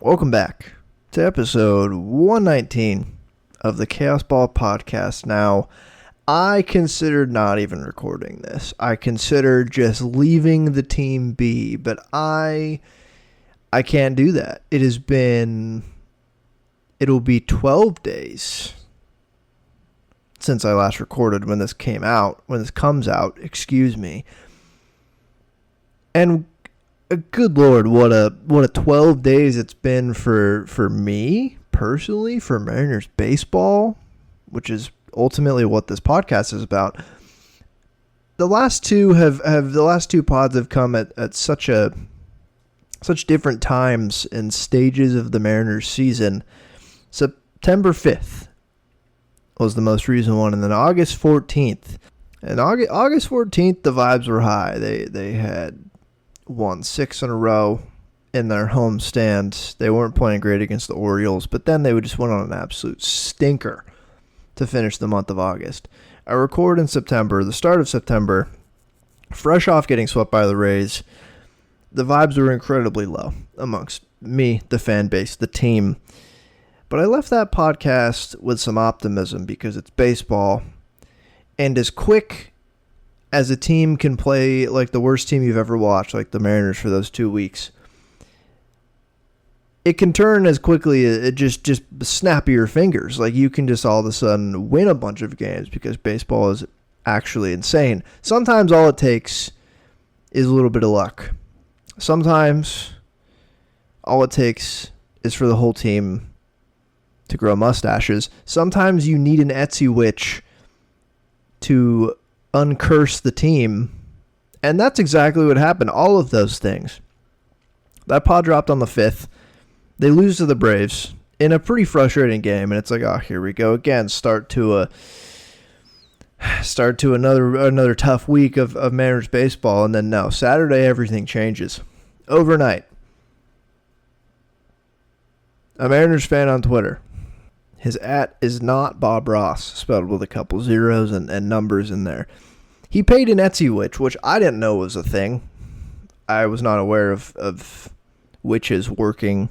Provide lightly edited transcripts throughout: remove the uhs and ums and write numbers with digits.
Welcome back to episode 119 of the Chaos Ball podcast. Now, I considered not even recording this. I considered just leaving the team be, but I can't do that. It'll be 12 days since I last recorded when this comes out, excuse me. And good Lord, what a 12 days it's been for me personally, for Mariners baseball, which is ultimately what this podcast is about. The last two pods have come at such different times and stages of the Mariners season. September 5th was the most recent one, and then August 14th. And August 14th, the vibes were high. They had won 6 in a row in their home stand. They weren't playing great against the Orioles, but then they just went on an absolute stinker to finish the month of August. I record in September, the start of September, fresh off getting swept by the Rays. The vibes were incredibly low amongst me, the fan base, the team. But I left that podcast with some optimism because it's baseball, and as quick as a team can play like the worst team you've ever watched, like the Mariners for those 2 weeks, it can turn as quickly as just snap your fingers. Like you can just all of a sudden win a bunch of games because baseball is actually insane. Sometimes all it takes is a little bit of luck. Sometimes all it takes is for the whole team to grow mustaches. Sometimes you need an Etsy witch to uncurse the team, and that's exactly what happened. All of those things. That pod dropped on the 5th. They lose to the Braves in a pretty frustrating game, and it's like, oh, here we go again. Start to another tough week of Mariners baseball, and then no, Saturday everything changes overnight. A Mariners fan on Twitter. His @ is not Bob Ross, spelled with a couple zeros and numbers in there. He paid an Etsy witch, which I didn't know was a thing. I was not aware of witches working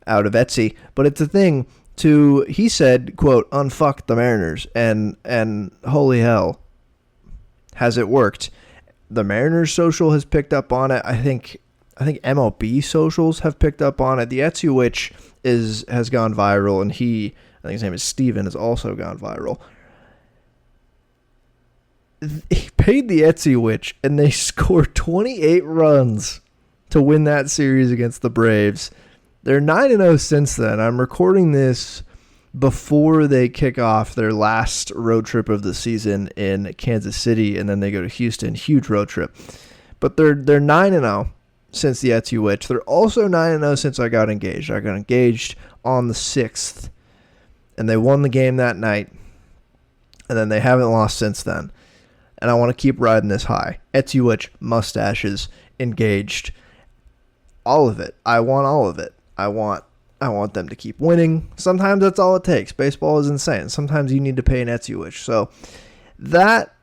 out of Etsy, but it's a thing he said, quote, unfuck the Mariners, and holy hell, has it worked. The Mariners social has picked up on it. I think MLB socials have picked up on it. The Etsy witch has gone viral, and I think his name is Steven, has also gone viral. He paid the Etsy witch, and they scored 28 runs to win that series against the Braves. They're 9-0 since then. I'm recording this before they kick off their last road trip of the season in Kansas City, and then they go to Houston. Huge road trip. But they're 9-0 since the Etsy witch. They're also 9-0 since I got engaged. I got engaged on the 6th, and they won the game that night, and then they haven't lost since then. And I want to keep riding this high. Etsy witch, mustaches, engaged, all of it. I want all of it. I want them to keep winning. Sometimes that's all it takes. Baseball is insane. Sometimes you need to pay an Etsy witch. So that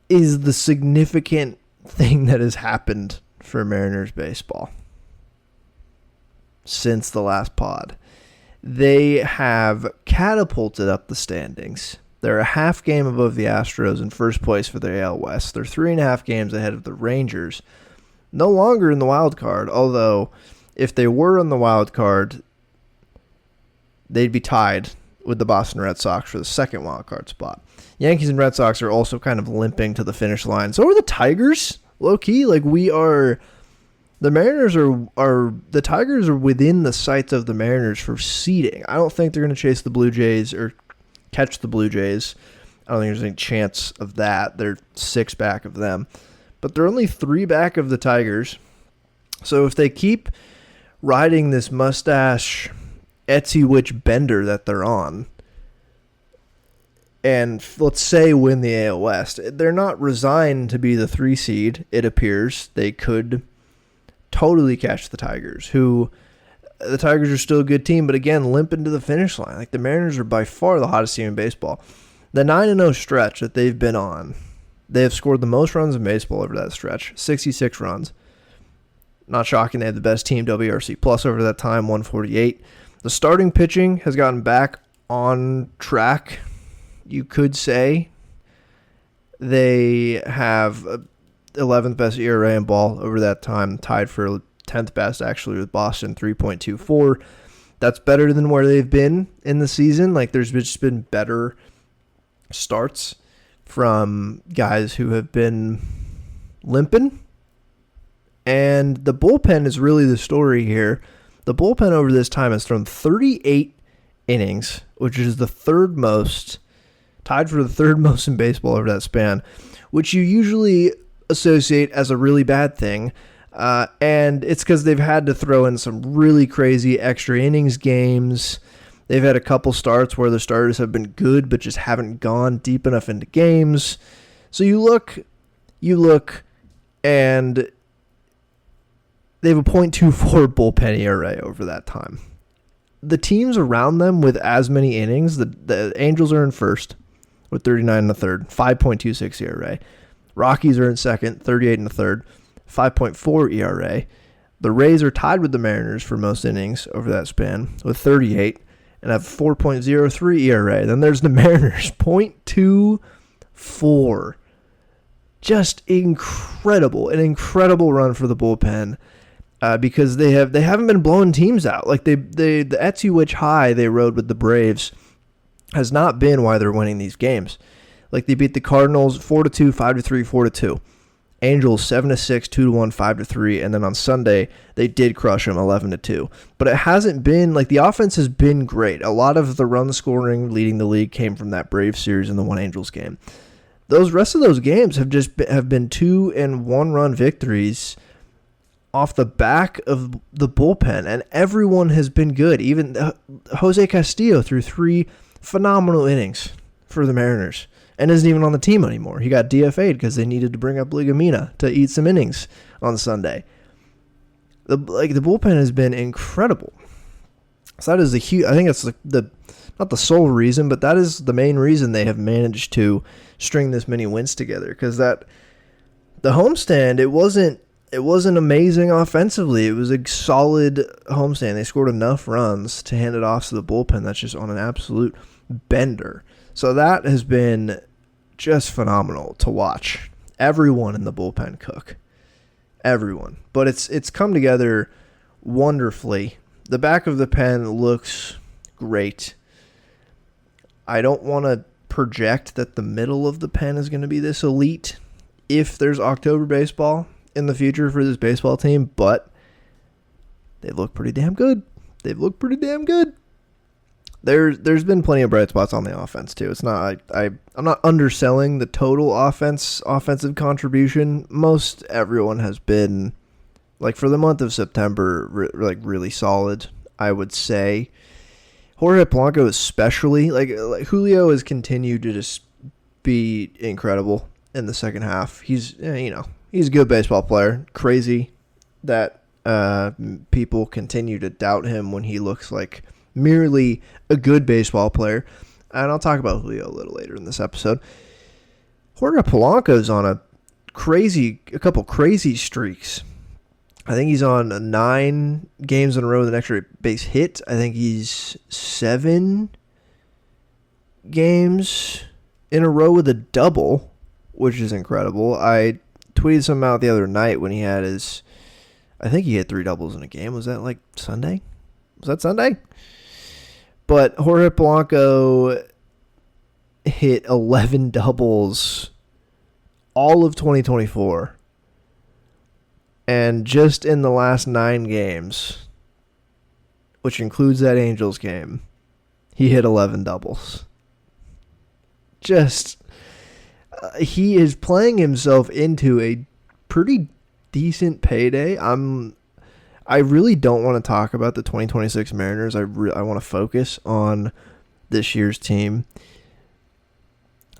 is the significant thing that has happened for Mariners baseball since the last pod. They have catapulted up the standings. They're a half game above the Astros in first place for the AL West. They're 3.5 games ahead of the Rangers. No longer in the wild card, although if they were in the wild card, they'd be tied with the Boston Red Sox for the second wild card spot. Yankees and Red Sox are also kind of limping to the finish line. So are the Tigers. Low key, like the Mariners are the Tigers are within the sights of the Mariners for seeding. I don't think they're going to chase the Blue Jays or catch the Blue Jays. I don't think there's any chance of that. They're 6 back of them, but they're only 3 back of the Tigers. So if they keep riding this mustache Etsy witch bender that they're on, and let's say win the AL West, they're not resigned to be the 3 seed, it appears. They could totally catch the Tigers, who the Tigers are still a good team, but again, limping to the finish line. Like the Mariners are by far the hottest team in baseball. The 9-0 stretch that they've been on, they have scored the most runs in baseball over that stretch, 66 runs. Not shocking, they had the best team WRC plus over that time, 148. The starting pitching has gotten back on track, you could say. They have 11th best ERA in ball over that time, tied for 10th best actually with Boston, 3.24. That's better than where they've been in the season. Like, there's just been better starts from guys who have been limping. And the bullpen is really the story here. The bullpen over this time has thrown 38 innings, which is the third most, tied for the third most in baseball over that span, which you usually associate as a really bad thing. And it's because they've had to throw in some really crazy extra innings games. They've had a couple starts where the starters have been good, but just haven't gone deep enough into games. So you look, and they have a .24 bullpen ERA over that time. The teams around them with as many innings, the Angels are in first with 39 and a third, 5.26 ERA. Rockies are in second, 38 and a third, 5.4 ERA. The Rays are tied with the Mariners for most innings over that span with 38 and have 4.03 ERA. Then there's the Mariners, .24. Just incredible, an incredible run for the bullpen. Because they haven't been blowing teams out. Like the Etsy Witch high they rode with the Braves has not been why they're winning these games. Like, they beat the Cardinals 4-2, 5-3, 4-2. Angels 7-6, 2-1, 5-3, and then on Sunday they did crush them 11-2. But it hasn't been like the offense has been great. A lot of the run scoring leading the league came from that Braves series and the one Angels game. Those rest of those games have been 2 and 1 run victories off the back of the bullpen, and everyone has been good. Even Jose Castillo threw 3 phenomenal innings for the Mariners and isn't even on the team anymore. He got DFA'd because they needed to bring up Ligomena to eat some innings on Sunday. The bullpen has been incredible. So that is the huge. I think that's the not the sole reason, but that is the main reason they have managed to string this many wins together. Because the homestand, it wasn't amazing offensively. It was a solid homestand. They scored enough runs to hand it off to the bullpen that's just on an absolute bender. So that has been just phenomenal to watch. Everyone in the bullpen cook. Everyone. But it's come together wonderfully. The back of the pen looks great. I don't want to project that the middle of the pen is going to be this elite if there's October baseball in the future for this baseball team, but they look pretty damn good. They've looked pretty damn good. There's been plenty of bright spots on the offense too. It's not I'm not underselling the total offensive contribution. Most everyone has been, like, for the month of September, really solid, I would say. Jorge Polanco especially, like Julio has continued to just be incredible in the second half. He's a good baseball player. Crazy that people continue to doubt him when he looks like merely a good baseball player. And I'll talk about Julio a little later in this episode. Jorge Polanco's on a couple crazy streaks. I think he's on 9 games in a row with an extra base hit. I think he's 7 games in a row with a double, which is incredible. I tweeted something out the other night when he had I think he hit 3 doubles in a game. Was that like Sunday? Was that Sunday? But Jorge Polanco hit 11 doubles all of 2024. And just in the last 9 games, which includes that Angels game, he hit 11 doubles. He is playing himself into a pretty decent payday. I really don't want to talk about the 2026 Mariners. I want to focus on this year's team.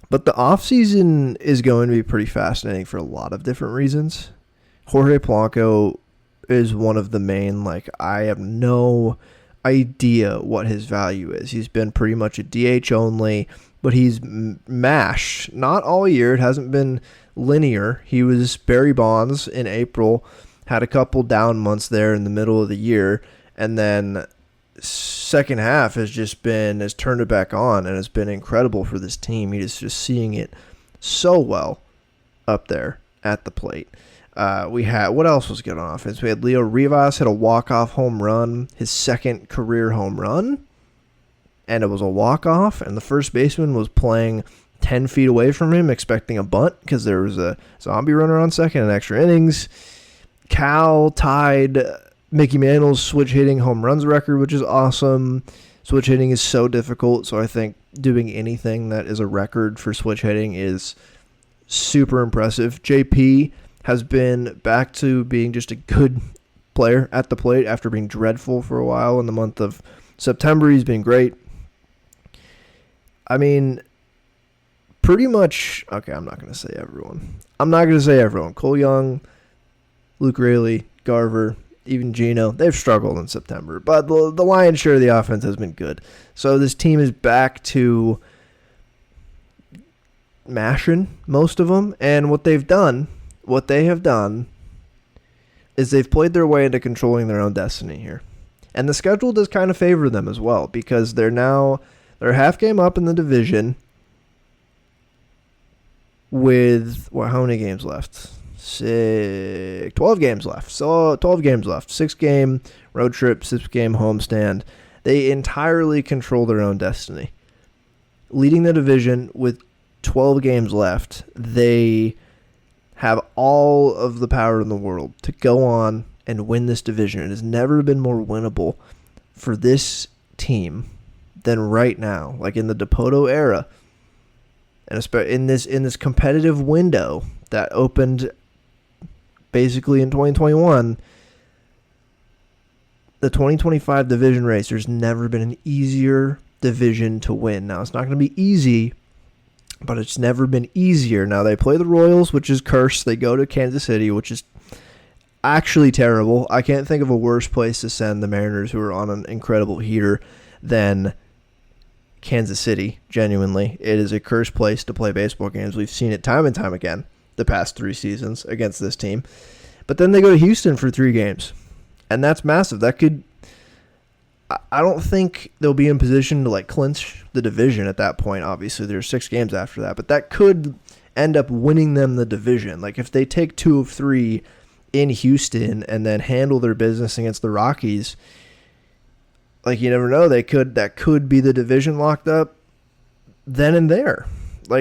But the offseason is going to be pretty fascinating for a lot of different reasons. Jorge Polanco is one of the main, I have no idea what his value is. He's been pretty much a DH only, but he's mashed. Not all year. It hasn't been linear. He was Barry Bonds in April had a couple down months there in the middle of the year, and then second half has turned it back on and has been incredible for this team. He is just seeing it so well up there at the plate. What else was good on offense? We had Leo Rivas hit a walk-off home run, his second career home run, and it was a walk-off, and the first baseman was playing 10 feet away from him, expecting a bunt because there was a zombie runner on second in extra innings. Cal tied Mickey Mantle's switch hitting home runs record, which is awesome. Switch hitting is so difficult, so I think doing anything that is a record for switch hitting is super impressive. JP has been back to being just a good player at the plate after being dreadful for a while in the month of September. He's been great. I mean, pretty much, okay, I'm not going to say everyone. Cole Young, Luke Raley, Garver, even Gino, they've struggled in September. But the lion's share of the offense has been good. So this team is back to mashing most of them. And what they have done is they've played their way into controlling their own destiny here. And the schedule does kind of favor them as well, because they're a half game up in the division with, how many games left? 12 games left. So 12 games left. 6-game road trip, 6-game homestand. They entirely control their own destiny. Leading the division with 12 games left, they have all of the power in the world to go on and win this division. It has never been more winnable for this team than right now, like in the Dipoto era, and especially in this competitive window that opened basically in 2021. The 2025 division race, there's never been an easier division to win. Now, it's not going to be easy, but it's never been easier. Now, they play the Royals, which is cursed. They go to Kansas City, which is actually terrible. I can't think of a worse place to send the Mariners, who are on an incredible heater, than Kansas City. Genuinely, it is a cursed place to play baseball games. We've seen it time and time again the past 3 seasons against this team. But then they go to Houston for 3 games, and that's massive. That could, I don't think they'll be in position to clinch the division at that point. Obviously, there's 6 games after that, but that could end up winning them the division. Like, if they take 2 of 3 in Houston and then handle their business against the Rockies, you never know. That could be the division locked up then and there.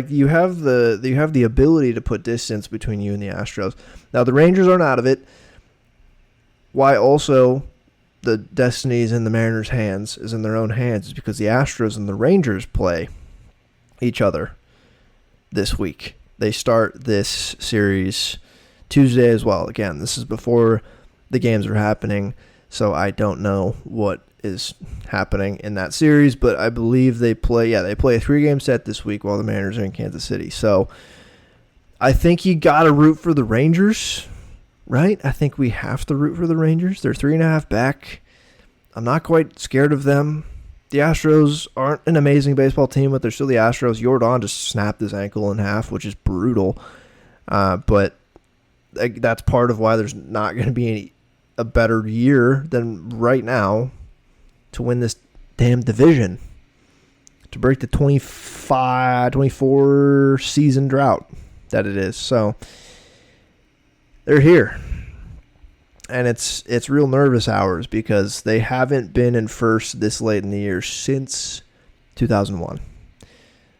You have the ability to put distance between you and the Astros. Now, the Rangers aren't out of it. Why also the destiny is in the Mariners' hands, is in their own hands, is because the Astros and the Rangers play each other this week. They start this series Tuesday as well. Again, this is before the games are happening, so I don't know what is happening in that series, but I believe they play a 3-game set this week while the Mariners are in Kansas City. So I think you got to root for the Rangers, right? I think we have to root for the Rangers. They're 3.5 back. I'm not quite scared of them. The Astros aren't an amazing baseball team, but they're still the Astros. Jordan just snapped his ankle in half, which is brutal. But that's part of why there's not going to be a better year than right now to win this damn division, to break the 24 season drought that it is. So they're here, and it's real nervous hours because they haven't been in first this late in the year since 2001.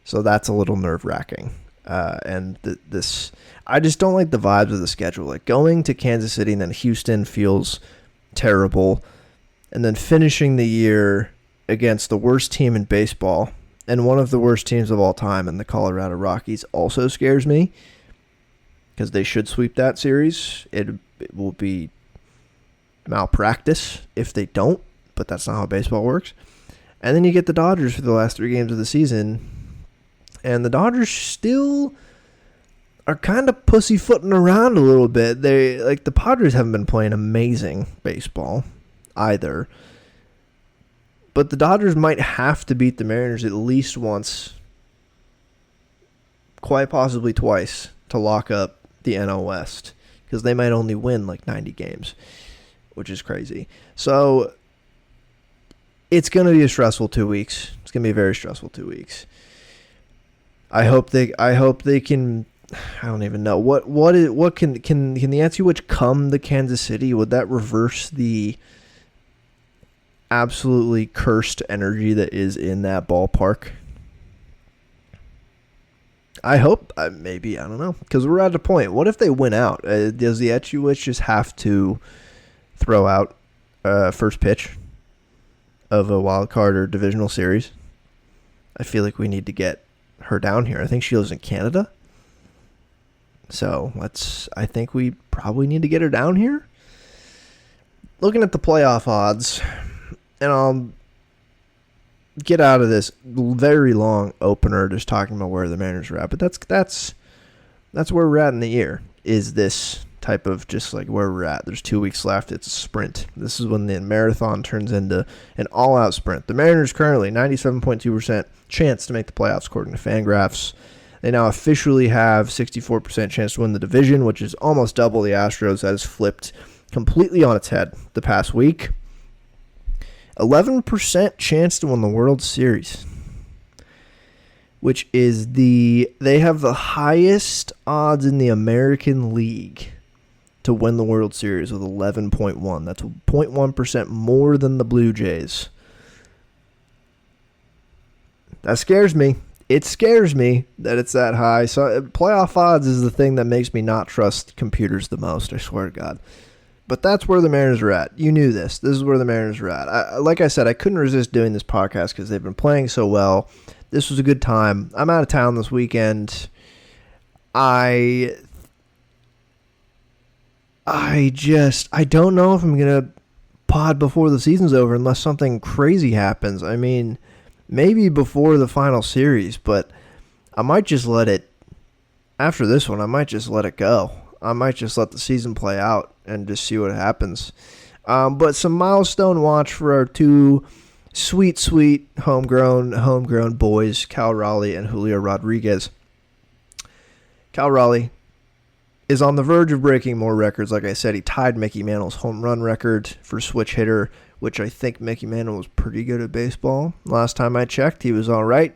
So that's a little nerve-wracking. And I just don't like the vibes of the schedule. Going to Kansas City and then Houston feels terrible. And then finishing the year against the worst team in baseball and one of the worst teams of all time in the Colorado Rockies also scares me, because they should sweep that series. It will be malpractice if they don't, but that's not how baseball works. And then you get the Dodgers for the last 3 games of the season, and the Dodgers still are kind of pussyfooting around a little bit. The Padres haven't been playing amazing baseball either, but the Dodgers might have to beat the Mariners at least once, quite possibly twice, to lock up the NL West, because they might only win like 90 games, which is crazy. So it's going to be a stressful 2 weeks. It's going to be a very stressful 2 weeks. I hope they can. I don't even know what can the NC Witch come to Kansas City? Would that reverse the absolutely cursed energy that is in that ballpark? I hope. Maybe, I don't know, because we're at a point. What if they win out? Does the NC Witch just have to throw out first pitch of a wild card or divisional series? I feel like we need to get her down here. I think she lives in Canada. So I think we probably need to get her down here. Looking at the playoff odds, and I'll get out of this very long opener just talking about where the Mariners are at. But that's where we're at in the year, is this type of just like where we're at. There's 2 weeks left. It's a sprint. This is when the marathon turns into an all-out sprint. The Mariners currently 97.2% chance to make the playoffs according to Fangraphs. They now officially have 64% chance to win the division, which is almost double the Astros. That has flipped completely on its head the past week. 11% chance to win the World Series, which is they have the highest odds in the American League to win the World Series with 11.1. That's 0.1% more than the Blue Jays. That scares me. It scares me that it's that high. So playoff odds is the thing that makes me not trust computers the most, I swear to God. But that's where the Mariners are at. You knew this. This is where the Mariners are at. Like I said, I couldn't resist doing this podcast because they've been playing so well. This was a good time. I'm out of town this weekend. I don't know if I'm going to pod before the season's over unless something crazy happens. I mean, maybe before the final series, but I might just let it, after this one, I might just let it go. I might just let the season play out and just see what happens. But some milestone watch for our two sweet homegrown boys, Cal Raleigh and Julio Rodriguez. Cal Raleigh is on the verge of breaking more records. Like I said, he tied Mickey Mantle's home run record for switch hitter, which I think Mickey Mantle was pretty good at baseball. Last time I checked, he was all right.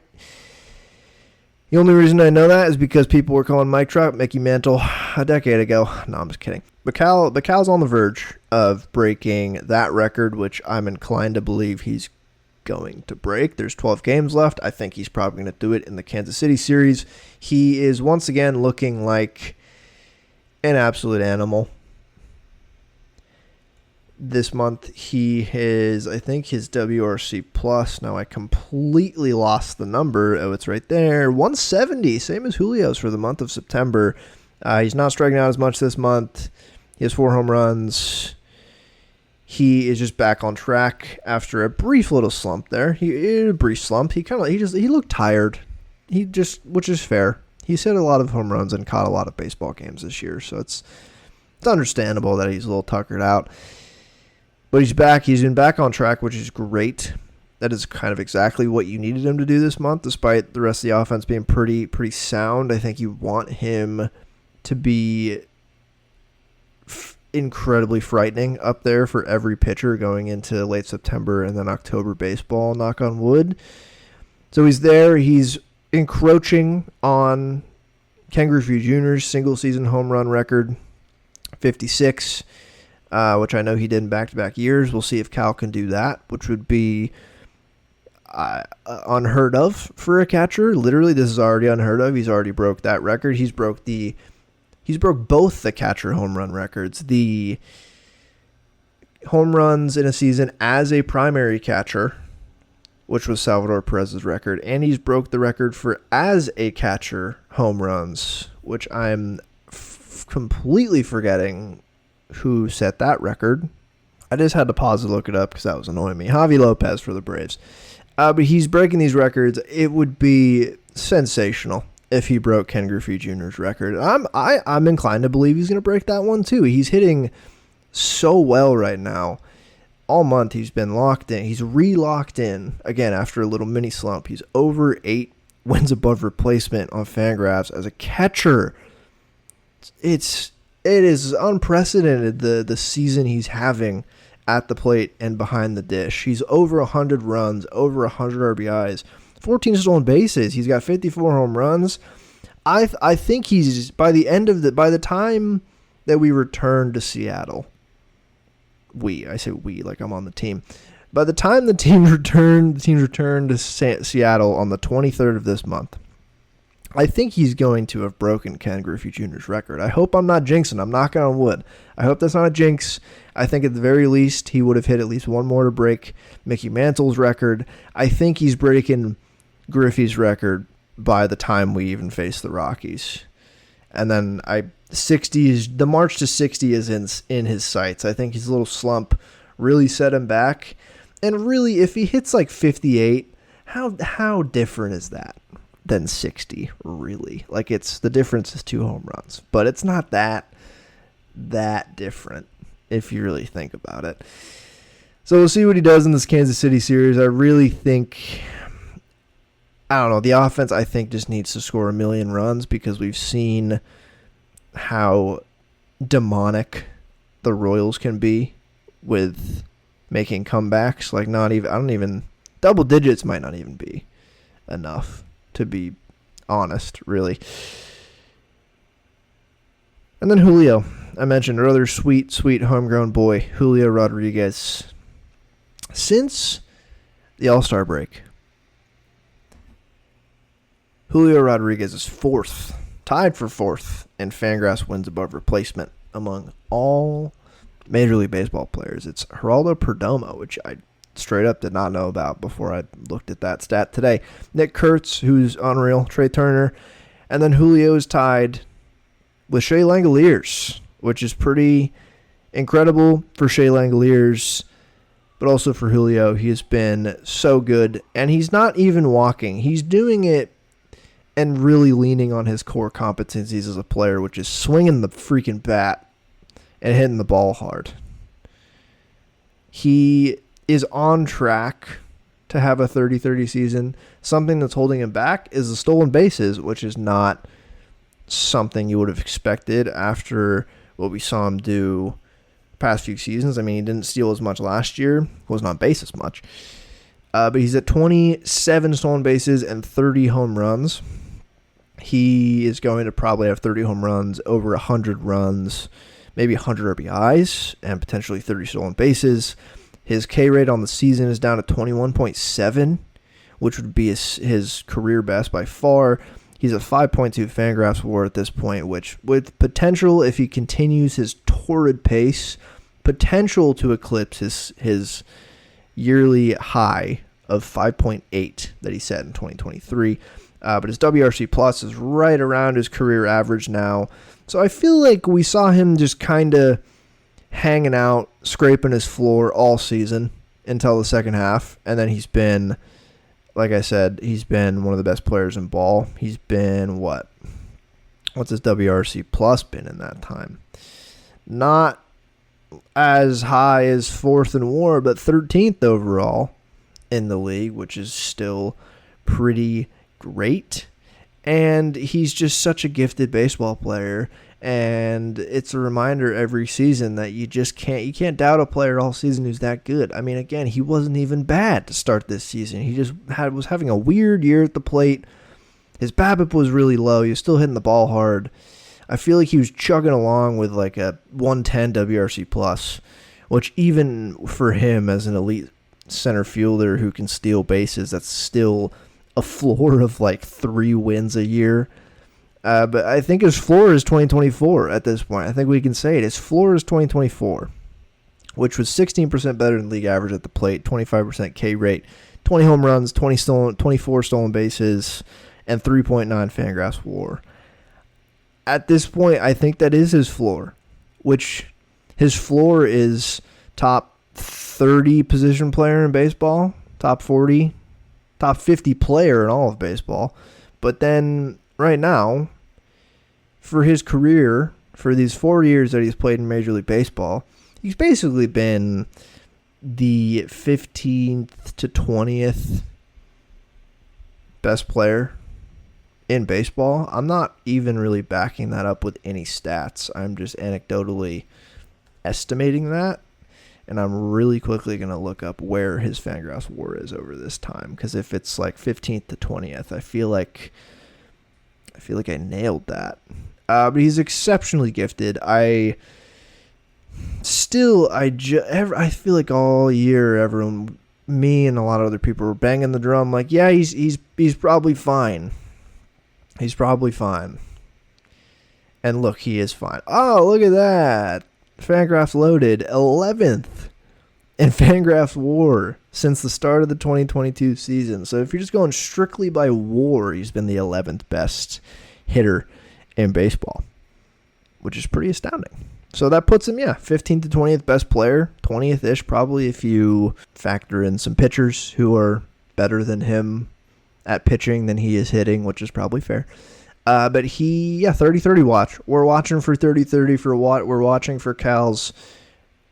The only reason I know that is because people were calling Mike Trout Mickey Mantle a decade ago. No, I'm just kidding. But Cal's on the verge of breaking that record, which I'm inclined to believe he's going to break. There's 12 games left. I think he's probably going to do it in the Kansas City series. He is once again looking like an absolute animal. This month, he is, I think, his WRC plus. Now, I completely lost the number. Oh, it's right there. 170, same as Julio's for the month of September. He's not striking out as much this month. He has 4 home runs. He is just back on track after a brief little slump there. He looked tired. Which is fair. He's hit a lot of home runs and caught a lot of baseball games this year, so it's understandable that he's a little tuckered out. But he's back. He's been back on track, which is great. That is kind of exactly what you needed him to do this month, despite the rest of the offense being pretty sound. I think you want him to be incredibly frightening up there for every pitcher going into late September and then October baseball, knock on wood. So he's there. He's encroaching on Ken Griffey Jr.'s single-season home run record, 56. Which I know he did in back-to-back years. We'll see if Cal can do that, which would be unheard of for a catcher. Literally, this is already unheard of. He's already broke that record. He's broke both the catcher home run records. The home runs in a season as a primary catcher, which was Salvador Perez's record, and he's broke the record for as a catcher home runs, which I'm completely forgetting who set that record. I just had to pause to look it up because that was annoying me. Javi Lopez for the Braves. But he's breaking these records. It would be sensational if he broke Ken Griffey Jr.'s record. I'm inclined to believe he's going to break that one too. He's hitting so well right now. All month he's been locked in. He's re-locked in again after a little mini slump. He's over 8 wins above replacement on Fangraphs as a catcher. It's It is unprecedented, the season he's having at the plate and behind the dish. He's over 100 runs, over 100 RBIs, 14 stolen bases. He's got 54 home runs. I think he's by the time that we return to Seattle. I say we like I'm on the team. By the time the teams return to Seattle on the 23rd of this month, I think he's going to have broken Ken Griffey Jr.'s record. I hope I'm not jinxing. I'm knocking on wood. I hope that's not a jinx. I think at the very least he would have hit at least one more to break Mickey Mantle's record. I think he's breaking Griffey's record by the time we even face the Rockies. And then the march to 60 is in his sights. I think his little slump really set him back. And really, if he hits like 58, how different is that than 60, really? Like, the difference is 2 home runs. But it's not that different if you really think about it. So we'll see what he does in this Kansas City series. I really think, I don't know, the offense I think just needs to score 1 million runs because we've seen how demonic the Royals can be with making comebacks. Like, double digits might not even be enough, to be honest, really. And then Julio. I mentioned earlier, sweet homegrown boy, Julio Rodriguez. Since the All-Star break, Julio Rodriguez is tied for fourth in Fangraphs wins above replacement among all Major League Baseball players. It's Geraldo Perdomo, which I straight up did not know about before I looked at that stat today. Nick Kurtz, who's unreal, Trey Turner, and then Julio is tied with Shea Langoliers, which is pretty incredible for Shea Langoliers, but also for Julio. He has been so good, and he's not even walking. He's doing it and really leaning on his core competencies as a player, which is swinging the freaking bat and hitting the ball hard. He is on track to have a 30-30 season. Something that's holding him back is the stolen bases, which is not something you would have expected after what we saw him do past few seasons. I mean, he didn't steal as much last year, wasn't on base as much. But he's at 27 stolen bases and 30 home runs. He is going to probably have 30 home runs, over 100 runs, maybe 100 RBIs, and potentially 30 stolen bases. His K rate on the season is down to 21.7, which would be his career best by far. He's a 5.2 Fangraphs WAR at this point, which with potential, if he continues his torrid pace, potential to eclipse his yearly high of 5.8 that he set in 2023. But his WRC plus is right around his career average now. So I feel like we saw him just kind of hanging out, scraping his floor all season until the second half. And then he's been, like I said, he's been one of the best players in ball. He's been what's his WRC plus been in that time? Not as high as fourth in WAR, but 13th overall in the league, which is still pretty great. And he's just such a gifted baseball player, and it's a reminder every season that you can't doubt a player all season who's that good. I mean, again, he wasn't even bad to start this season. He just was having a weird year at the plate. His BABIP was really low. He was still hitting the ball hard. I feel like he was chugging along with like a 110 WRC plus, which even for him as an elite center fielder who can steal bases, that's still a floor of like 3 wins a year. But I think his floor is 2024 at this point. I think we can say it. His floor is 2024, which was 16% better than league average at the plate, 25% K rate, 20 home runs, 24 stolen bases, and 3.9 Fangraphs WAR. At this point, I think that is his floor, which his floor is top 30 position player in baseball, top 40, top 50 player in all of baseball. But then right now, for his career, for these 4 years that he's played in Major League Baseball, he's basically been the 15th to 20th best player in baseball. I'm not even really backing that up with any stats. I'm just anecdotally estimating that. And I'm really quickly going to look up where his Fangraphs WAR is over this time. Because if it's like 15th to 20th, I feel like I nailed that. But he's exceptionally gifted. I feel like all year, everyone, me and a lot of other people were banging the drum like, yeah, he's probably fine. He's probably fine. And look, he is fine. Oh, look at that. Fangraphs loaded 11th in Fangraphs WAR since the start of the 2022 season. So if you're just going strictly by WAR, he's been the 11th best hitter in baseball, which is pretty astounding. So that puts him, 15th to 20th best player, 20th-ish probably if you factor in some pitchers who are better than him at pitching than he is hitting, which is probably fair. But 30-30 watch. We're watching for 30-30 for Watt. We're watching for Cal's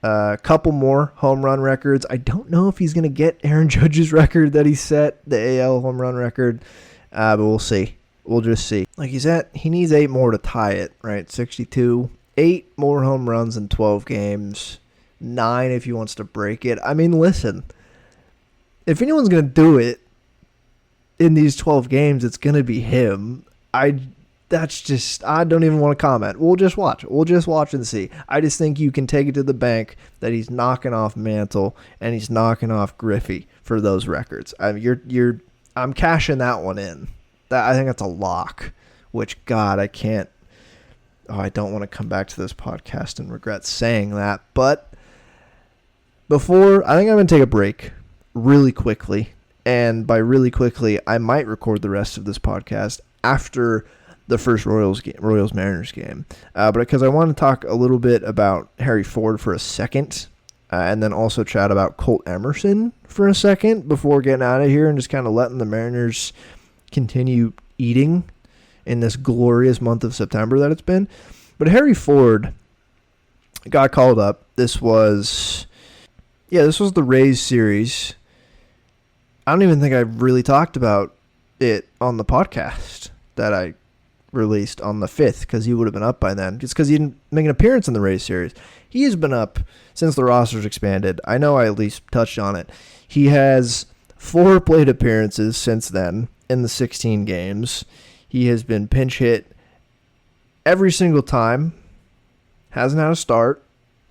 couple more home run records. I don't know if he's going to get Aaron Judge's record that he set, the AL home run record, but we'll see. We'll just see. Like he needs 8 more to tie it, right? 62. 8 more home runs in 12 games. 9 if he wants to break it. I mean, listen, if anyone's going to do it in these 12 games, it's going to be him. I don't even want to comment. We'll just watch. We'll just watch and see. I just think you can take it to the bank that he's knocking off Mantle and he's knocking off Griffey for those records. I'm cashing that one in. I think that's a lock. Which, God, I can't. Oh, I don't want to come back to this podcast and regret saying that. But I think I'm going to take a break really quickly. And by really quickly, I might record the rest of this podcast after the first Royals-Mariners game. But because I want to talk a little bit about Harry Ford for a second, and then also chat about Colt Emerson for a second before getting out of here and just kind of letting the Mariners continue eating in this glorious month of September that it's been. But Harry Ford got called up. This was the Rays series. I don't even think I really talked about it on the podcast that I released on the 5th because he would have been up by then. Just because he didn't make an appearance in the Rays series. He has been up since the roster's expanded. I know I at least touched on it. He has 4 plate appearances since then in the 16 games. He has been pinch hit every single time. Hasn't had a start,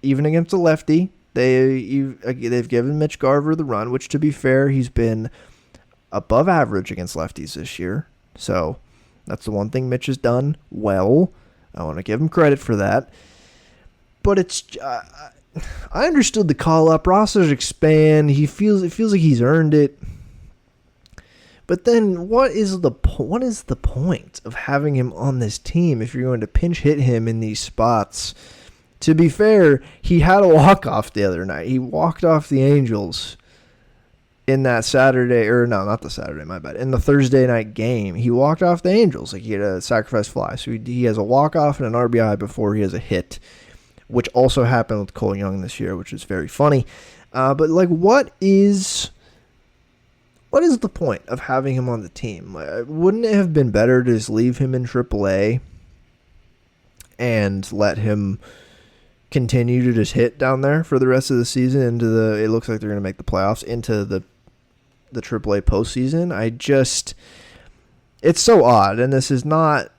even against a lefty. They've given Mitch Garver the run, which, to be fair, he's been above average against lefties this year. So that's the one thing Mitch has done well. I want to give him credit for that. But I understood the call up. Rosters expand. It feels like he's earned it. But then what is the point of having him on this team if you're going to pinch hit him in these spots? To be fair, he had a walk-off the other night. He walked off the Angels in that Saturday, or no, not the Saturday, my bad. In the Thursday night game, he walked off the Angels. Like, he had a sacrifice fly. So he has a walk-off and an RBI before he has a hit, which also happened with Cole Young this year, which is very funny. But, like, what is the point of having him on the team? Wouldn't it have been better to just leave him in AAA and let him continue to just hit down there for the rest of the season it looks like they're going to make the playoffs into the AAA postseason? It's so odd, and this is not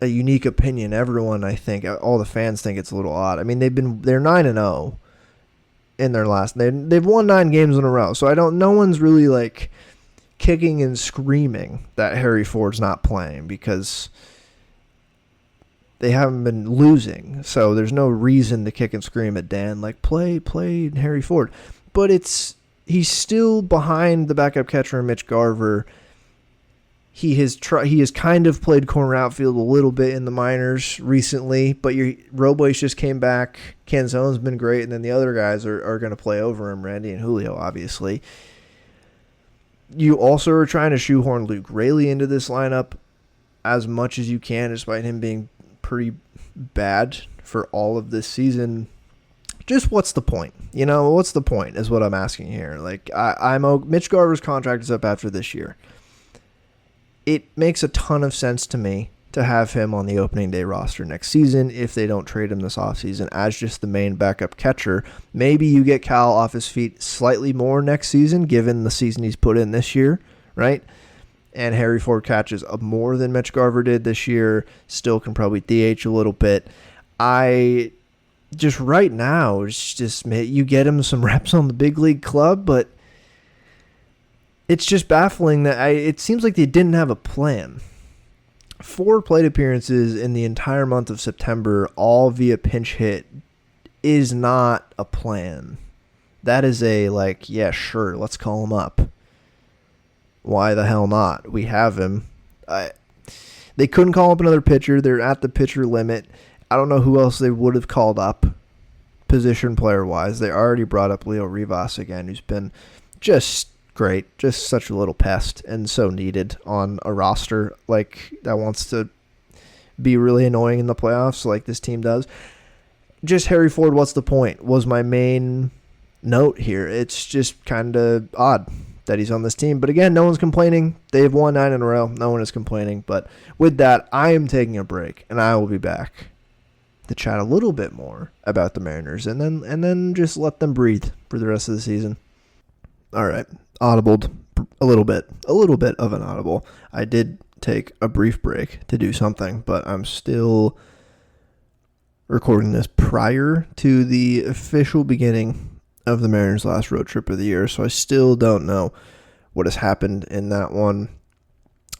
a unique opinion. Everyone, I think, all the fans think it's a little odd. I mean, they're 9-0 in their last. They've won 9 games in a row, so no one's really like kicking and screaming that Harry Ford's not playing because they haven't been losing. So there's no reason to kick and scream at Dan like play Harry Ford. But he's still behind the backup catcher Mitch Garver. He has kind of played corner outfield a little bit in the minors recently, but Robles just came back. Canzone's been great, and then the other guys are going to play over him, Randy and Julio, obviously. You also are trying to shoehorn Luke Raley into this lineup as much as you can, despite him being pretty bad for all of this season. Just what's the point? What's the point is what I'm asking here. Like, Mitch Garver's contract is up after this year. it makes a ton of sense to me to have him on the opening day roster next season if they don't trade him this offseason as just the main backup catcher. Maybe you get Cal off his feet slightly more next season, given the season he's put in this year, right? And Harry Ford catches up more than Mitch Garver did this year, still can probably DH a little bit. Just right now, it's just you get him some reps on the big league club, but it's just baffling that it seems like they didn't have a plan. 4 plate appearances in the entire month of September, all via pinch hit, is not a plan. That is yeah, sure, let's call him up. Why the hell not? We have him. They couldn't call up another pitcher. They're at the pitcher limit. I don't know who else they would have called up, position player-wise. They already brought up Leo Rivas again, who's been just great, just such a little pest and so needed on a roster that wants to be really annoying in the playoffs like this team does. Just Harry Ford, what's the point, was my main note here. It's just kind of odd that he's on this team. But again, no one's complaining. They've won 9 in a row. No one is complaining. But with that, I am taking a break, and I will be back to chat a little bit more about the Mariners and then just let them breathe for the rest of the season. All right, audibled a little bit of an audible. I did take a brief break to do something, but I'm still recording this prior to the official beginning of the Mariners' last road trip of the year, so I still don't know what has happened in that one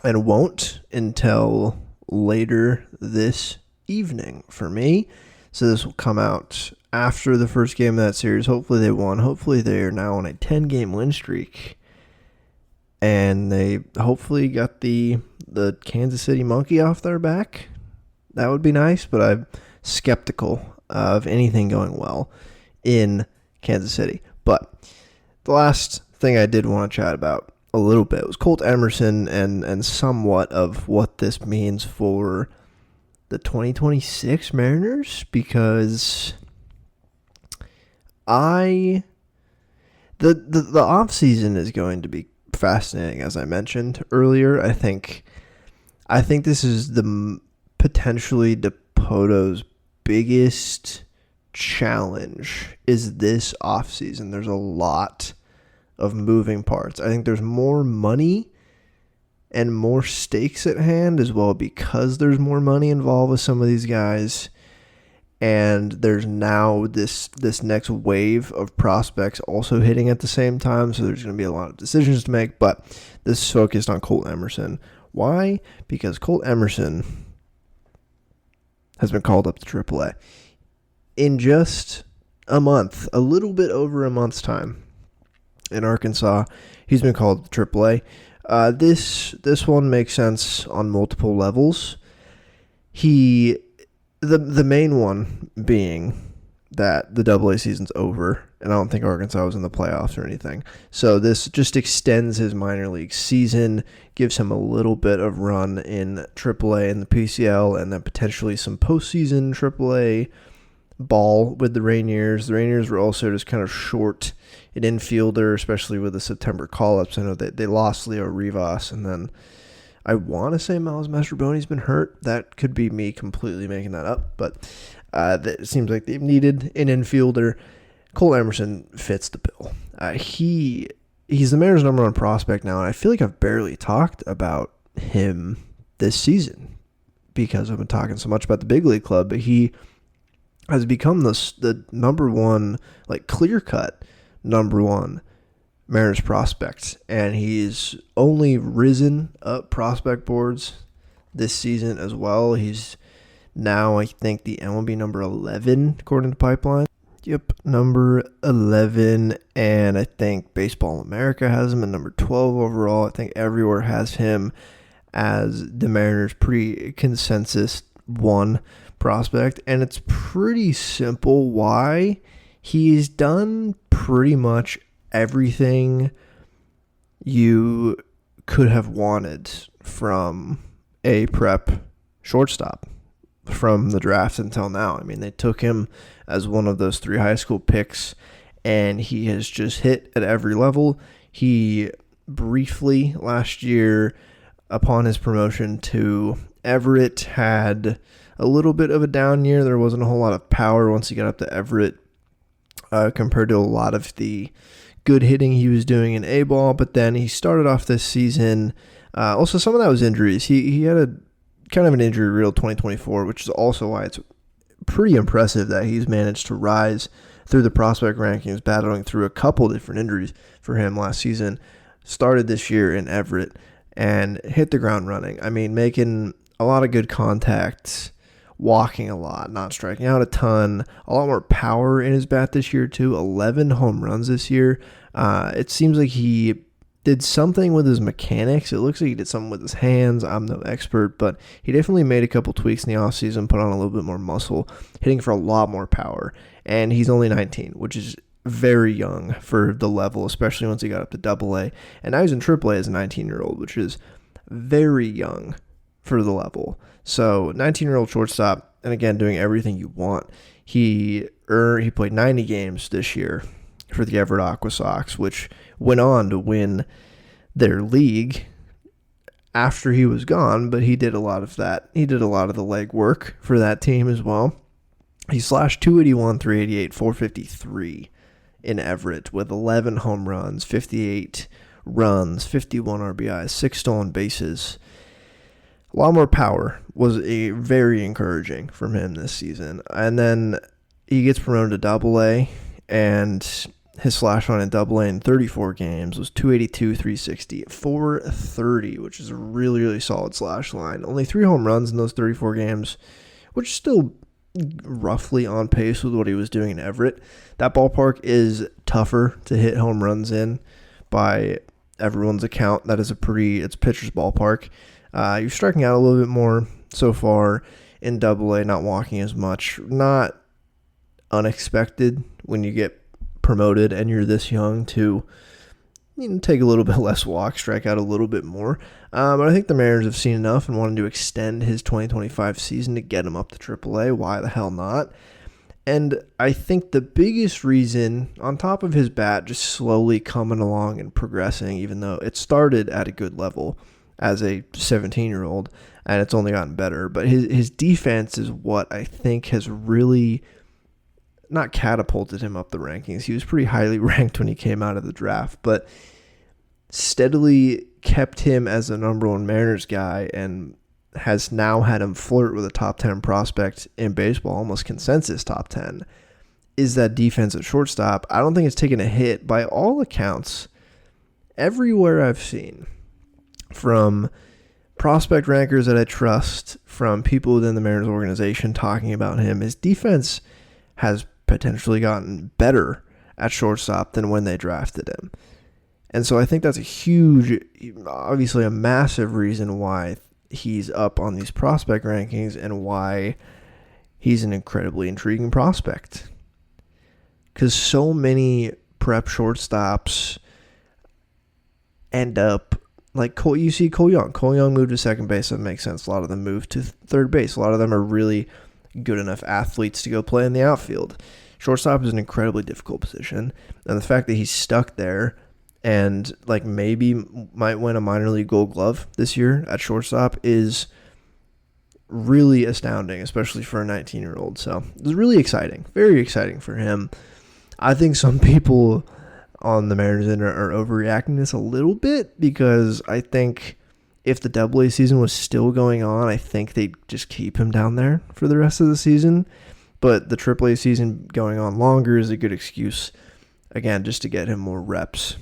and won't until later this evening for me. So this will come out after the first game of that series. Hopefully they won. Hopefully they are now on a 10-game win streak. And they hopefully got the Kansas City monkey off their back. That would be nice, but I'm skeptical of anything going well in Kansas City. But the last thing I did want to chat about a little bit was Colt Emerson and somewhat of what this means for the 2026 Mariners, because the offseason is going to be fascinating, as I mentioned earlier. I think this is potentially Dipoto's biggest challenge is this offseason. There's a lot of moving parts. I think there's more money and more stakes at hand as well, because there's more money involved with some of these guys. And there's now this next wave of prospects also hitting at the same time. So there's going to be a lot of decisions to make. But this is focused on Colt Emerson. Why? Because Colt Emerson has been called up to AAA. In just a month, a little bit over a month's time in Arkansas, he's been called to AAA. This one makes sense on multiple levels. The main one being that the AA season's over, and I don't think Arkansas was in the playoffs or anything. So this just extends his minor league season, gives him a little bit of run in AAA and the PCL, and then potentially some postseason AAA ball with the Rainiers. The Rainiers were also just kind of short an infielder, especially with the September call-ups. I know they lost Leo Rivas, and then I want to say Miles Mastrobuoni's been hurt. That could be me completely making that up, but it seems like they've needed an infielder. Cole Emerson fits the bill. He's the Mariners' number 1 prospect now, and I feel like I've barely talked about him this season because I've been talking so much about the big league club, but he has become the number 1, clear-cut number 1 Mariners prospect, and he's only risen up prospect boards this season as well. He's now, I think, the MLB number 11 according to Pipeline. Yep, number 11, and I think Baseball America has him at number 12 overall. I think everywhere has him as the Mariners' pre-consensus 1 prospect, and it's pretty simple why. He's done pretty much everything you could have wanted from a prep shortstop from the draft until now. I mean, they took him as one of those 3 high school picks, and he has just hit at every level. He briefly last year upon his promotion to Everett, had a little bit of a down year. There wasn't a whole lot of power once he got up to Everett compared to a lot of the good hitting he was doing in A-ball. But then he started off this season. Also, some of that was injuries. He had a kind of an injury reel 2024, which is also why it's pretty impressive that he's managed to rise through the prospect rankings, battling through a couple different injuries for him last season. Started this year in Everett and hit the ground running. I mean, making a lot of good contacts, walking a lot, not striking out a ton, a lot more power in his bat this year too. 11 home runs this year. It seems like he did something with his mechanics. It looks like he did something with his hands. I'm no expert, but he definitely made a couple tweaks in the offseason, put on a little bit more muscle, hitting for a lot more power. And he's only 19, which is very young for the level, especially once he got up to AA. And now he's in AAA as a 19-year-old, which is very young for the level. So 19-year-old shortstop, and again, doing everything you want. He played 90 games this year for the Everett Aqua Sox, which went on to win their league after he was gone, but he did a lot of that. He did a lot of the legwork for that team as well. He slashed 281, 388, 453 in Everett with 11 home runs, 58 runs, 51 RBIs, 6 stolen bases. A lot more power was very encouraging from him this season. And then he gets promoted to AA, and his slash line in AA in 34 games was 282, 360, 430, which is a really, really solid slash line. Only 3 home runs in those 34 games, which is still roughly on pace with what he was doing in Everett. That ballpark is tougher to hit home runs in by everyone's account. That is it's pitcher's ballpark. You're striking out a little bit more so far in AA, not walking as much. Not unexpected when you get promoted and you're this young to take a little bit less walk, strike out a little bit more. But I think the Mariners have seen enough and wanted to extend his 2025 season to get him up to AAA. Why the hell not? And I think the biggest reason, on top of his bat just slowly coming along and progressing, even though it started at a good level as a 17-year-old, and it's only gotten better, but his defense is what I think has really not catapulted him up the rankings. He was pretty highly ranked when he came out of the draft, but steadily kept him as the number one Mariners guy and has now had him flirt with a top 10 prospect in baseball, almost consensus top 10, is that defense at shortstop. I don't think it's taken a hit by all accounts. Everywhere I've seen, from prospect rankers that I trust, from people within the Mariners organization talking about him, his defense has potentially gotten better at shortstop than when they drafted him. And so I think that's a huge, obviously a massive reason why he's up on these prospect rankings and why he's an incredibly intriguing prospect. Because so many prep shortstops end up like you see Cole Young. Cole Young moved to second base. That makes sense. A lot of them moved to third base. A lot of them are really good enough athletes to go play in the outfield. Shortstop is an incredibly difficult position. And the fact that he's stuck there and like maybe might win a minor league Gold Glove this year at shortstop is really astounding, especially for a 19-year-old. So it's really exciting, very exciting for him. I think some people on the Mariners end are overreacting this a little bit, because I think if the AA season was still going on, I think they'd just keep him down there for the rest of the season. But the AAA season going on longer is a good excuse, again, just to get him more reps.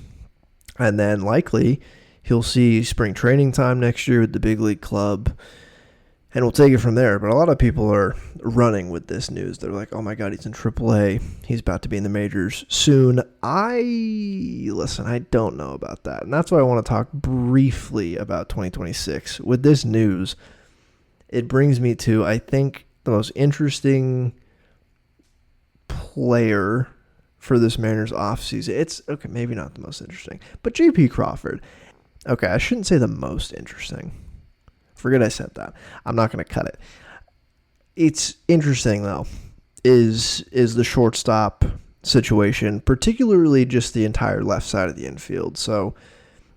And then likely he'll see spring training time next year with the big league club, and we'll take it from there. But a lot of people are running with this news. They're like, oh my God, he's in AAA. He's about to be in the majors soon. I don't know about that. And that's why I want to talk briefly about 2026. With this news, it brings me to, I think, the most interesting player for this Mariners offseason. It's, okay, maybe not the most interesting, but J.P. Crawford. Okay, I shouldn't say the most interesting. Forget I said that. I'm not going to cut it. It's interesting, though, is the shortstop situation, particularly just the entire left side of the infield. So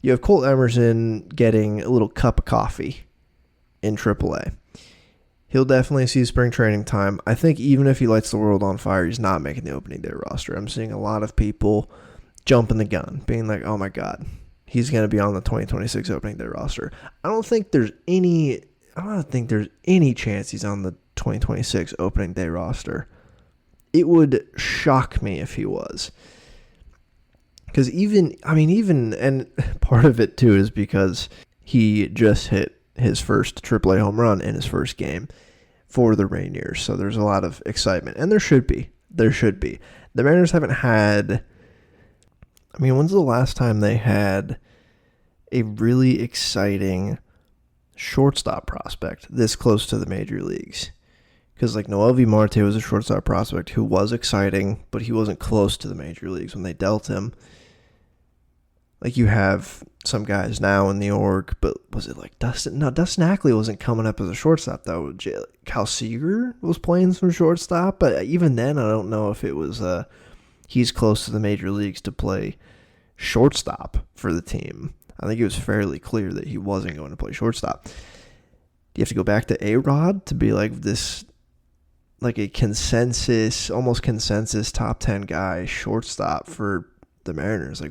You have Colt Emerson getting a little cup of coffee in AAA. He'll definitely see spring training time. I think even if he lights the world on fire, he's not making the opening day roster. I'm seeing a lot of people jumping the gun, being like, oh my God, he's going to be on the 2026 opening day roster. I don't think there's any chance he's on the 2026 opening day roster. It would shock me if he was. Because and part of it too is because he just hit his first AAA home run in his first game for the Rainiers. So there's a lot of excitement. And there should be. The Mariners haven't had... when's the last time they had a really exciting shortstop prospect this close to the major leagues? Because Noelvi Marte was a shortstop prospect who was exciting, but he wasn't close to the major leagues when they dealt him. You have some guys now in the org, but was it Dustin? No, Dustin Ackley wasn't coming up as a shortstop, though. Cal Seager was playing some shortstop, but even then, I don't know if it was he's close to the major leagues to play shortstop for the team. I think it was fairly clear that he wasn't going to play shortstop. You have to go back to A-Rod to be this, a consensus, almost consensus top 10 guy shortstop for the Mariners.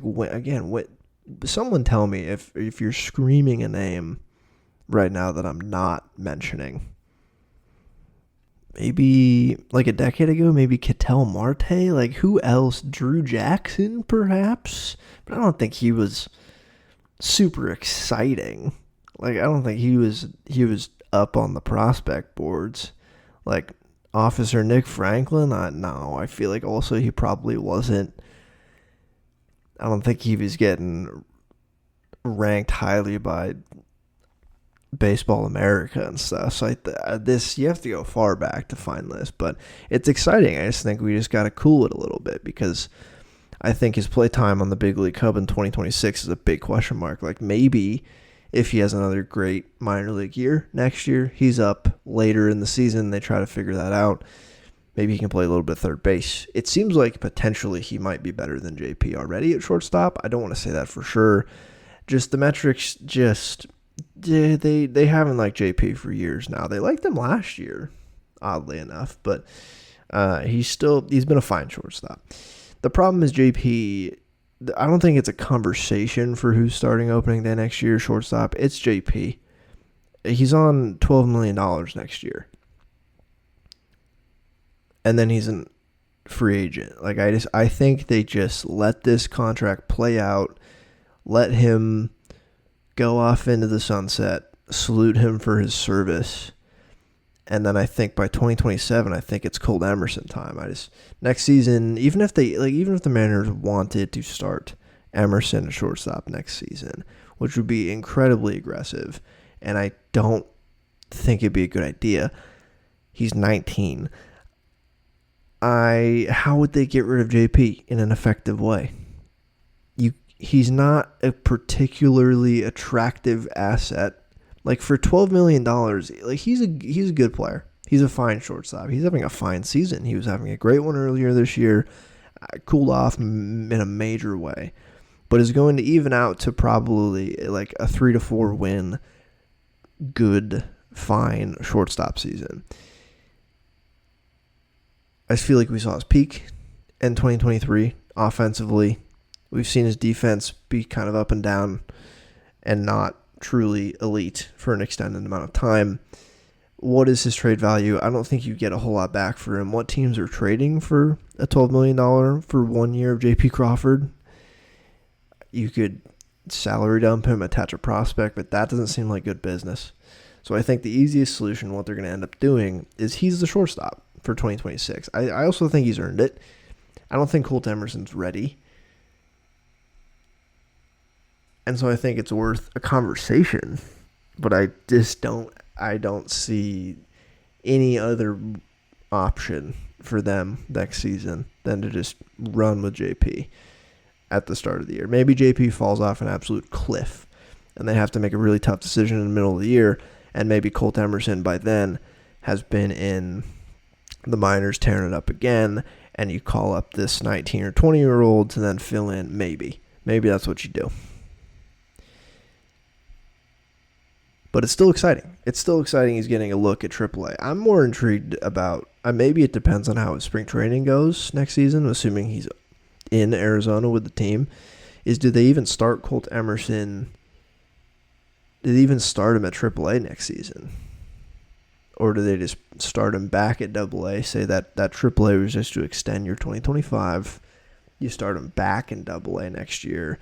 Someone tell me if you're screaming a name right now that I'm not mentioning. Maybe a decade ago, maybe Ketel Marte. Who else? Drew Jackson, perhaps? But I don't think he was super exciting. I don't think he was up on the prospect boards. Officer Nick Franklin, no. I feel also he probably wasn't. I don't think he was getting ranked highly by Baseball America and stuff. So you have to go far back to find this, but it's exciting. I just think we just got to cool it a little bit because I think his play time on the Big League Hub in 2026 is a big question mark. Maybe if he has another great minor league year next year, he's up later in the season. They try to figure that out. Maybe he can play a little bit third base. It seems like potentially he might be better than JP already at shortstop. I don't want to say that for sure. Just the metrics, they haven't liked JP for years now. They liked him last year, oddly enough, but he's been a fine shortstop. The problem is JP, I don't think it's a conversation for who's starting opening day next year shortstop. It's JP. He's on $12 million next year. And then he's a free agent. I think they just let this contract play out, let him go off into the sunset, salute him for his service, and then I think by 2027, I think it's Colt Emerson time. Next season, even if the Mariners wanted to start Emerson at shortstop next season, which would be incredibly aggressive, and I don't think it'd be a good idea. He's 19. How would they get rid of JP in an effective way? He's not a particularly attractive asset. For $12 million, he's a good player. He's a fine shortstop. He's having a fine season. He was having a great one earlier this year. Cooled off in a major way, but is going to even out to probably a 3 to 4 win, good, fine shortstop season. I just feel like we saw his peak in 2023 offensively. We've seen his defense be kind of up and down and not truly elite for an extended amount of time. What is his trade value? I don't think you get a whole lot back for him. What teams are trading for a $12 million for 1 year of J.P. Crawford? You could salary dump him, attach a prospect, but that doesn't seem like good business. So I think the easiest solution, what they're going to end up doing, is he's the shortstop for 2026. I also think he's earned it. I don't think Colt Emerson's ready. And so I think it's worth a conversation. But I don't see any other option for them next season than to just run with JP at the start of the year. Maybe JP falls off an absolute cliff and they have to make a really tough decision in the middle of the year, and maybe Colt Emerson by then has been in the minors tearing it up again, and you call up this 19 or 20-year-old to then fill in. Maybe that's what you do. But it's still exciting. It's still exciting he's getting a look at AAA. I'm more intrigued about, maybe it depends on how his spring training goes next season, assuming he's in Arizona with the team, is do they even start Colt Emerson? Did they even start him at AAA next season? Or do they just start him back at AA, say that AAA was just to extend your 2025, you start him back in AA next year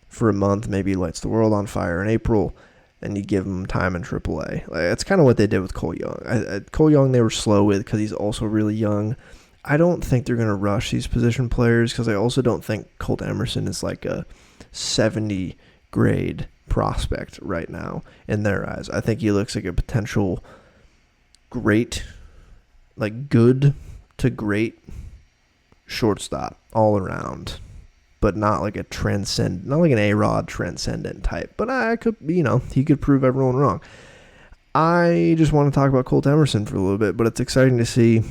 for a month, maybe he lights the world on fire in April, and you give him time in AAA. That's kind of what they did with Cole Young. Cole Young they were slow with because he's also really young. I don't think they're going to rush these position players because I also don't think Colt Emerson is like a 70 grade prospect right now in their eyes. I think he looks like a potential great, like good to great shortstop all around, but not like not like an A-Rod transcendent type. But I could, he could prove everyone wrong. I just want to talk about Colt Emerson for a little bit, but it's exciting to see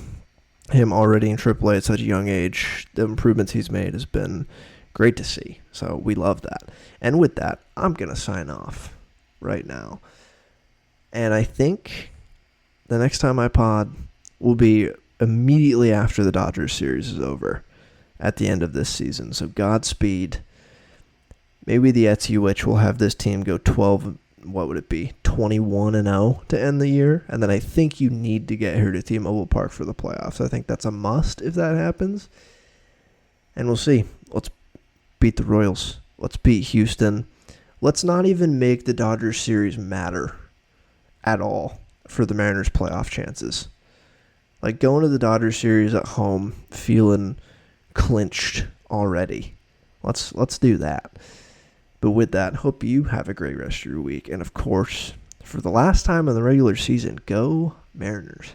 him already in AAA at such a young age. The improvements he's made has been great to see. So we love that. And with that, I'm going to sign off right now. And I think the next time I pod will be immediately after the Dodgers series is over at the end of this season. So Godspeed. Maybe the Etsy Witch will have this team go 21-0 to end the year. And then I think you need to get here to T-Mobile Park for the playoffs. I think that's a must if that happens. And we'll see. Let's beat the Royals. Let's beat Houston. Let's not even make the Dodgers series matter at all for the Mariners' playoff chances. Like going to the Dodgers series at home, feeling clinched already. Let's do that. But with that, hope you have a great rest of your week. And of course, for the last time in the regular season, go Mariners.